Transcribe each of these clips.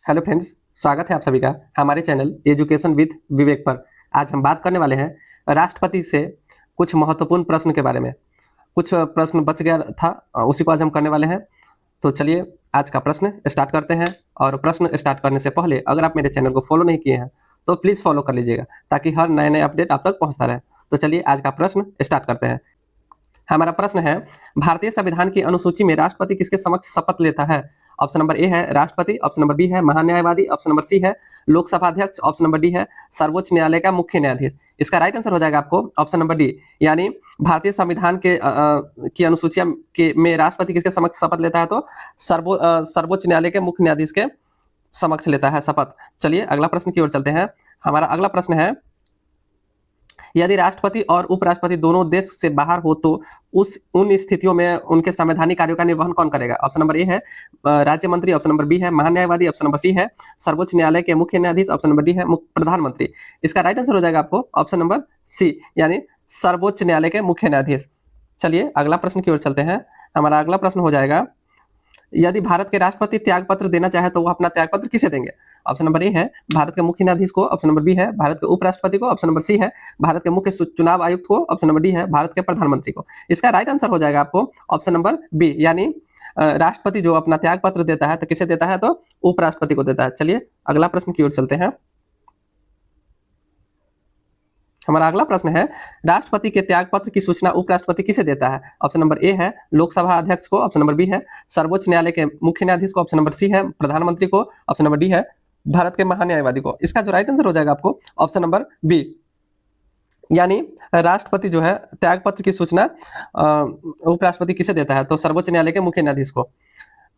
Hello friends, स्वागत है आप सभी का हमारे चैनल एजुकेशन विद विवेक पर। आज हम बात करने वाले हैं राष्ट्रपति से कुछ महत्वपूर्ण प्रश्न के बारे में। कुछ प्रश्न बच गया था, उसी को आज हम करने वाले हैं। तो चलिए आज का प्रश्न स्टार्ट करते हैं। और प्रश्न स्टार्ट करने से पहले अगर आप मेरे चैनल को फॉलो नहीं किए हैं तो प्लीज़ फॉलो कर लीजिएगा, ताकि हर नए नए अपडेट आप तक पहुँचता रहे। तो चलिए आज का प्रश्न स्टार्ट करते हैं। हमारा प्रश्न है, भारतीय संविधान की अनुसूची में राष्ट्रपति किसके समक्ष शपथ लेता है? ऑप्शन नंबर ए है राष्ट्रपति, ऑप्शन नंबर बी है महान्यायवादी, ऑप्शन नंबर सी है लोकसभा अध्यक्ष, ऑप्शन नंबर डी है सर्वोच्च न्यायालय का मुख्य न्यायाधीश। इसका राइट आंसर हो जाएगा आपको ऑप्शन नंबर डी, यानी भारतीय संविधान के की अनुसूची के में राष्ट्रपति किसके समक्ष शपथ लेता है? तो सर्वोच्च न्यायालय के मुख्य न्यायाधीश के समक्ष लेता है शपथ। चलिए अगला प्रश्न की ओर चलते हैं। हमारा अगला प्रश्न है, यदि राष्ट्रपति और उपराष्ट्रपति दोनों देश से बाहर हो तो उन स्थितियों में उनके संवैधानिक कार्यों का निर्वहन कौन करेगा? ऑप्शन नंबर ए है राज्य मंत्री, ऑप्शन नंबर बी है महान्यायवादी, ऑप्शन नंबर सी है सर्वोच्च न्यायालय के मुख्य न्यायाधीश, ऑप्शन नंबर डी है प्रधानमंत्री। इसका राइट आंसर हो जाएगा आपको ऑप्शन नंबर सी, यानी सर्वोच्च न्यायालय के मुख्य न्यायाधीश। चलिए अगला प्रश्न की ओर चलते हैं। हमारा अगला प्रश्न हो जाएगा, यदि भारत के राष्ट्रपति त्यागपत्र देना चाहे तो वो अपना त्यागपत्र किसे देंगे? ऑप्शन नंबर ए है भारत के मुख्य न्यायाधीश को, ऑप्शन नंबर बी है भारत के उपराष्ट्रपति को, ऑप्शन नंबर सी है भारत के मुख्य चुनाव आयुक्त को, ऑप्शन नंबर डी है भारत के प्रधानमंत्री को। इसका राइट आंसर हो जाएगा आपको ऑप्शन नंबर बी, यानी राष्ट्रपति जो अपना त्यागपत्र देता है तो किसे देता है? तो उपराष्ट्रपति को देता है। चलिए अगला प्रश्न की ओर चलते हैं। हमारा अगला प्रश्न है, राष्ट्रपति के त्यागपत्र की सूचना उपराष्ट्रपति किसे देता है? ऑप्शन नंबर ए है लोकसभा अध्यक्ष को, ऑप्शन नंबर बी है सर्वोच्च न्यायालय के मुख्य न्यायाधीश को, ऑप्शन नंबर सी है प्रधानमंत्री को, ऑप्शन नंबर डी है भारत के महान्यायवादी को। इसका जो राइट आंसर हो जाएगा आपको ऑप्शन नंबर बी, यानी राष्ट्रपति जो है त्यागपत्र की सूचना उपराष्ट्रपति किसे देता है? तो सर्वोच्च न्यायालय के मुख्य न्यायाधीश को।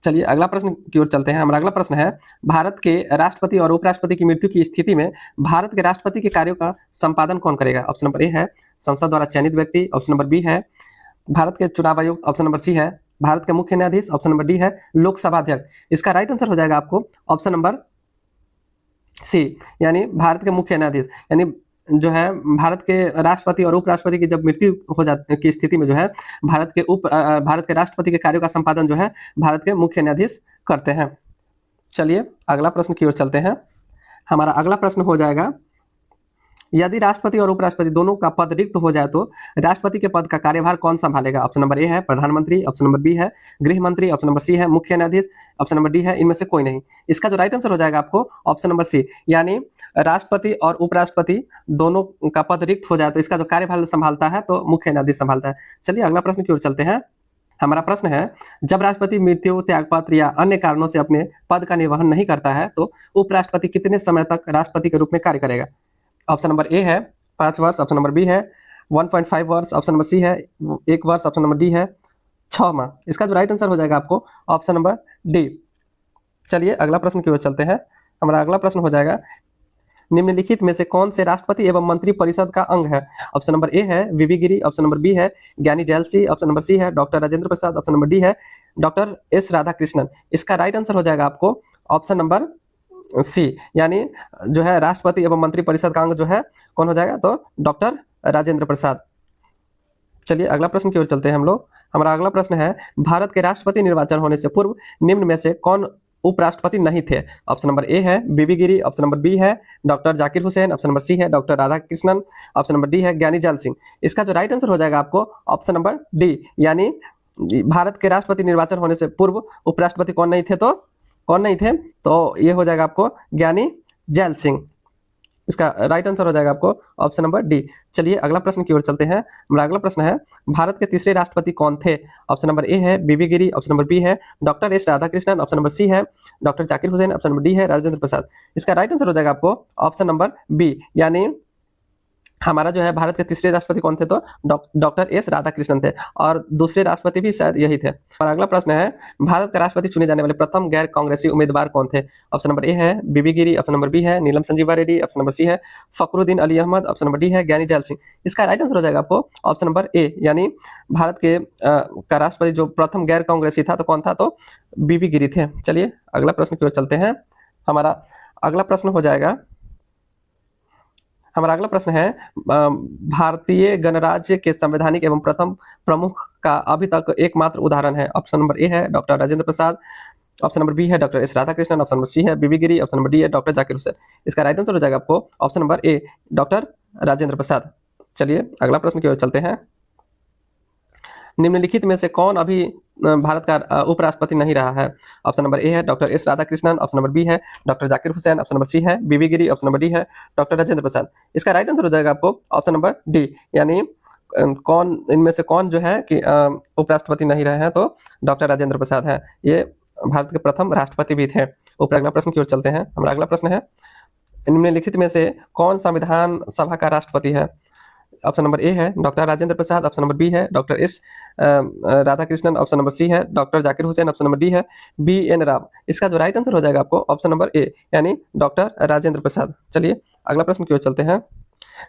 चलिए अगला प्रश्न की ओर चलते हैं। हमारा अगला प्रश्न है, भारत के राष्ट्रपति और उपराष्ट्रपति की मृत्यु की स्थिति में भारत के राष्ट्रपति के कार्यों का संपादन कौन करेगा? ऑप्शन नंबर ए है संसद द्वारा चयनित व्यक्ति, ऑप्शन नंबर बी है भारत के चुनाव आयुक्त, ऑप्शन नंबर सी है भारत के मुख्य न्यायाधीश, ऑप्शन नंबर डी है लोकसभा अध्यक्ष। इसका राइट आंसर हो जाएगा आपको ऑप्शन नंबर सी, यानी भारत के मुख्य न्यायाधीश। यानी जो है भारत के राष्ट्रपति और उपराष्ट्रपति की जब मृत्यु हो जाती की स्थिति में जो है भारत के राष्ट्रपति के कार्यों का संपादन जो है भारत के मुख्य न्यायाधीश करते हैं। चलिए अगला प्रश्न की ओर चलते हैं। हमारा अगला प्रश्न हो जाएगा, यदि राष्ट्रपति और उपराष्ट्रपति दोनों का पद रिक्त हो जाए तो राष्ट्रपति के पद का कार्यभार कौन संभालेगा? ऑप्शन नंबर ए है प्रधानमंत्री, ऑप्शन नंबर बी है गृह मंत्री, ऑप्शन नंबर सी है मुख्य न्यायाधीश, ऑप्शन नंबर डी है इनमें से कोई नहीं। इसका जो राइट आंसर हो जाएगा आपको ऑप्शन नंबर सी, यानी राष्ट्रपति और उपराष्ट्रपति दोनों का पद रिक्त हो जाए तो इसका जो कार्यभार संभालता है तो मुख्य न्यायाधीश संभालता है। चलिए अगला प्रश्न की ओर चलते हैं। हमारा प्रश्न है, जब राष्ट्रपति मृत्यु, त्यागपत्र या अन्य कारणों से अपने पद का निर्वहन नहीं करता है तो उपराष्ट्रपति कितने समय तक राष्ट्रपति के रूप में कार्य करेगा? ऑप्शन नंबर ए है 5 वर्ष, ऑप्शन नंबर बी है 1.5 वर्ष, ऑप्शन नंबर सी है 1 वर्ष, ऑप्शन नंबर डी है 6 माह। इसका जो राइट आंसर हो जाएगा आपको ऑप्शन नंबर डी। चलिए अगला प्रश्न की ओर चलते हैं। हमारा अगला प्रश्न हो जाएगा, निम्नलिखित में से कौन से राष्ट्रपति एवं मंत्री परिषद का अंग है? ऑप्शन नंबर ए है V V Giri, option number B है ज्ञानी Zail Singh, option number C है doctor Rajendra Prasad, option number D है डॉक्टर एस राधाकृष्णन। इसका राइट आंसर हो जाएगा आपको ऑप्शन नंबर सी, यानी जो है राष्ट्रपति एवं मंत्री परिषद का अंग जो है कौन हो जाएगा? तो डॉक्टर राजेंद्र प्रसाद। चलिए अगला प्रश्न की ओर चलते हैं हम लोग। हमारा अगला प्रश्न है, भारत के राष्ट्रपति निर्वाचन होने से पूर्व निम्न में से कौन उपराष्ट्रपति नहीं थे? ऑप्शन नंबर ए है बीबी गिरी, ऑप्शन नंबर बी है doctor Zakir Hussain, option number C है doctor Radhakrishnan, option number D है ज्ञानी जैल सिंह। इसका जो राइट आंसर हो जाएगा आपको ऑप्शन नंबर डी, यानी भारत के राष्ट्रपति निर्वाचन होने से पूर्व उपराष्ट्रपति कौन नहीं थे? तो ये हो जाएगा आपको ज्ञानी जैल सिंह। इसका राइट आंसर हो जाएगा आपको ऑप्शन नंबर डी। चलिए अगला प्रश्न की ओर चलते हैं। हमारा अगला प्रश्न है, भारत के तीसरे राष्ट्रपति कौन थे? ऑप्शन नंबर ए है बीबी गिरी, ऑप्शन नंबर बी है doctor S Radhakrishnan, option number C है doctor Zakir Hussain, option number D है राजेंद्र प्रसाद। इसका राइट आंसर हो जाएगा आपको ऑप्शन नंबर बी, यानी हमारा जो है भारत के तीसरे राष्ट्रपति कौन थे? तो डॉक्टर एस राधाकृष्णन थे, और दूसरे राष्ट्रपति भी शायद यही थे। हमारा अगला प्रश्न है, भारत का राष्ट्रपति चुने जाने वाले प्रथम गैर कांग्रेसी उम्मीदवार कौन थे? ऑप्शन नंबर ए है बीबी गिरी, ऑप्शन नंबर बी है Neelam Sanjiva Reddy, option number C है Fakhruddin Ali Ahmed, option number D है ज्ञानी जैल सिंह। इसका राइट आंसर हो जाएगा आपको ऑप्शन नंबर ए, यानी भारत के का राष्ट्रपति जो प्रथम गैर कांग्रेसी था तो कौन था? तो बीबी गिरी थे। चलिए अगला प्रश्न की ओर चलते हैं। हमारा अगला प्रश्न हो जाएगा, हमारा अगला प्रश्न है, भारतीय गणराज्य के संवैधानिक एवं प्रथम प्रमुख का अभी तक एकमात्र उदाहरण है। ऑप्शन नंबर ए है doctor Rajendra Prasad, option number B है doctor S Radhakrishnan, option number C है बीबी गिरी, ऑप्शन नंबर डी है डॉक्टर जाकिर हुसैन। इसका राइट आंसर हो जाएगा आपको option number A doctor Rajendra Prasad. चलिए अगला प्रश्न की ओर चलते हैं। निम्नलिखित में से कौन अभी भारत का उपराष्ट्रपति नहीं रहा है? ऑप्शन नंबर ए है doctor S Radhakrishnan, option number B है doctor Zakir Hussain, option number C है बीबी गिरी, ऑप्शन नंबर डी है डॉक्टर राजेंद्र प्रसाद। इसका राइट आंसर हो जाएगा आपको ऑप्शन नंबर डी, यानी कौन इनमें से कौन जो है कि उपराष्ट्रपति नहीं रहे हैं, तो डॉक्टर राजेंद्र प्रसाद हैं। ये भारत के प्रथम राष्ट्रपति भी थे। ऊपर अगला प्रश्न की ओर चलते हैं। हमारा अगला प्रश्न है, निम्नलिखित में से कौन संविधान सभा का राष्ट्रपति है? ऑप्शन नंबर ए है doctor Rajendra Prasad, option number B है doctor S Radhakrishnan, option number C है doctor Zakir Hussain, option number D है बी एन राव। इसका जो राइट आंसर हो जाएगा आपको ऑप्शन नंबर ए, यानी डॉक्टर राजेंद्र प्रसाद। चलिए अगला प्रश्न की ओर चलते हैं।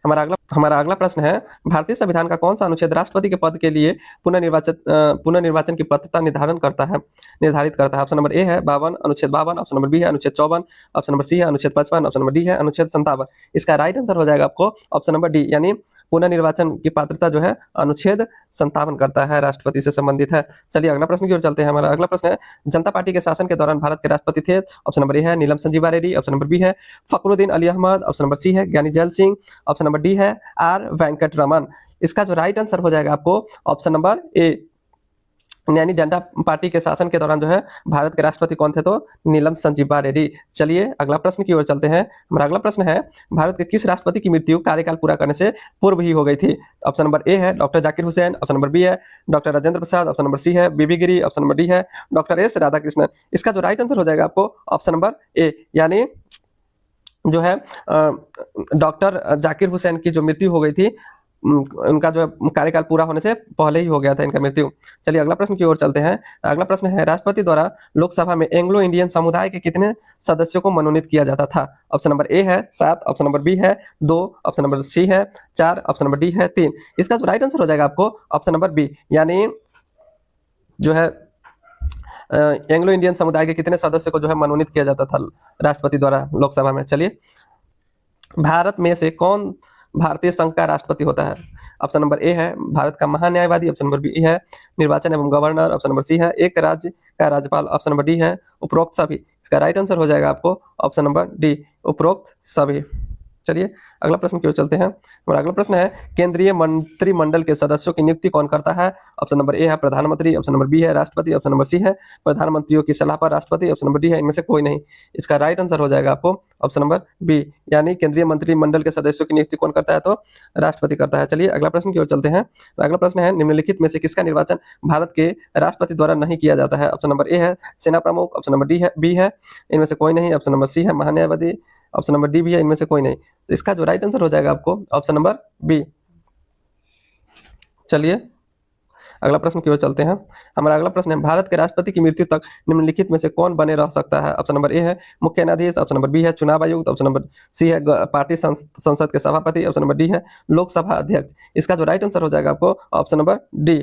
हमारा अगला प्रश्न है, भारतीय संविधान का कौन सा अनुच्छेद राष्ट्रपति के पद के लिए पुनर्निर्वाचन की पात्रता निर्धारित करता है? ऑप्शन नंबर ए है 52, अनुच्छेद 52, ऑप्शन नंबर बी है अनुच्छेद 54, ऑप्शन नंबर सी है अनुच्छेद 55, ऑप्शन नंबर डी है अनुच्छेद 57। इसका राइट आंसर हो जाएगा आपको ऑप्शन नंबर डी, यानी पुनर्निर्वाचन की पात्रता जो है अनुच्छेद 57 करता है, राष्ट्रपति से संबंधित है। चलिए अगला प्रश्न की ओर चलते हैं। हमारा अगला प्रश्न है, जनता पार्टी के शासन के दौरान भारत के राष्ट्रपति थे? ऑप्शन नंबर ए है Neelam Sanjiva Reddy, option number B है Fakhruddin Ali Ahmed, option number C है ज्ञानी Zail Singh, option number D है आर वेंकट रमन। इसका जो राइट आंसर हो जाएगा आपको ऑप्शन नंबर ए, यानी जनता पार्टी के शासन के दौरान जो है भारत के राष्ट्रपति कौन थे, तो नीलम संजीवा रेड्डी। चलिए अगला प्रश्न की ओर चलते हैं। हमारा अगला प्रश्न है, भारत के किस राष्ट्रपति की मृत्यु कार्यकाल पूरा करने से पूर्व ही हो गई थी? ऑप्शन नंबर ए है doctor Zakir Hussain, option number B है doctor Rajendra Prasad, option number C है बीबी गिरी, ऑप्शन नंबर डी है डॉक्टर एस राधाकृष्णन। इसका जो राइट आंसर हो जाएगा आपको ऑप्शन नंबर ए, यानी जो है डॉक्टर जाकिर हुसैन की जो मृत्यु हो गई थी, उनका जो कार्यकाल पूरा होने से पहले ही हो गया था इनका मृत्यु। चलिए अगला प्रश्न की ओर चलते हैं। अगला प्रश्न है, राष्ट्रपति द्वारा लोकसभा में एंग्लो इंडियन समुदाय के कितने सदस्यों को मनोनीत किया जाता था? ऑप्शन नंबर ए है 7, ऑप्शन नंबर बी है 2, ऑप्शन नंबर सी है 4, ऑप्शन नंबर डी है 3। इसका जो राइट आंसर हो जाएगा आपको ऑप्शन नंबर बी, यानी जो है एंग्लो इंडियन समुदाय के कितने सदस्यों को जो है मनोनीत किया जाता था राष्ट्रपति द्वारा लोकसभा में। चलिए, भारत में से कौन भारतीय संघ का राष्ट्रपति होता है? ऑप्शन नंबर ए है भारत का महान्यायवादी, ऑप्शन नंबर बी है निर्वाचन एवं गवर्नर, ऑप्शन नंबर सी है एक राज्य का राज्यपाल, ऑप्शन नंबर डी है उपरोक्त सभी। इसका राइट आंसर हो जाएगा आपको ऑप्शन नंबर डी, उपरोक्त सभी। चलिए अगला प्रश्न की ओर चलते हैं। हमारा अगला प्रश्न है, केंद्रीय मंत्रिमंडल के सदस्यों की नियुक्ति कौन करता है? ऑप्शन नंबर ए है प्रधानमंत्री, ऑप्शन नंबर बी है राष्ट्रपति, ऑप्शन नंबर सी है प्रधानमंत्रियों की सलाह पर राष्ट्रपति, ऑप्शन नंबर डी है इनमें से कोई नहीं। इसका राइट आंसर हो जाएगा आपको ऑप्शन नंबर बी, यानी केंद्रीय मंत्रिमंडल के सदस्यों की नियुक्ति कौन करता है, तो राष्ट्रपति करता है। चलिए अगला प्रश्न की ओर चलते हैं। अगला प्रश्न है, निम्नलिखित में से किसका निर्वाचन भारत के राष्ट्रपति द्वारा नहीं किया जाता है? ऑप्शन नंबर ए है सेना प्रमुख, ऑप्शन नंबर डी है बी है इनमें से कोई नहीं, ऑप्शन नंबर सी है महान्यायवादी, ऑप्शन नंबर डी भी है इनमें से कोई नहीं। तो इसका जो राइट आंसर हो जाएगा आपको ऑप्शन नंबर बी। चलिए अगला प्रश्न की ओर चलते हैं। हमारा अगला प्रश्न है, भारत के राष्ट्रपति की मृत्यु तक निम्नलिखित में से कौन बने रह सकता है? ऑप्शन नंबर ए है मुख्य न्यायाधीश, ऑप्शन नंबर बी है चुनाव आयुक्त, ऑप्शन नंबर सी है पार्टी संसद के सभापति, ऑप्शन नंबर डी है लोकसभा अध्यक्ष। इसका जो राइट आंसर हो जाएगा आपको ऑप्शन नंबर डी।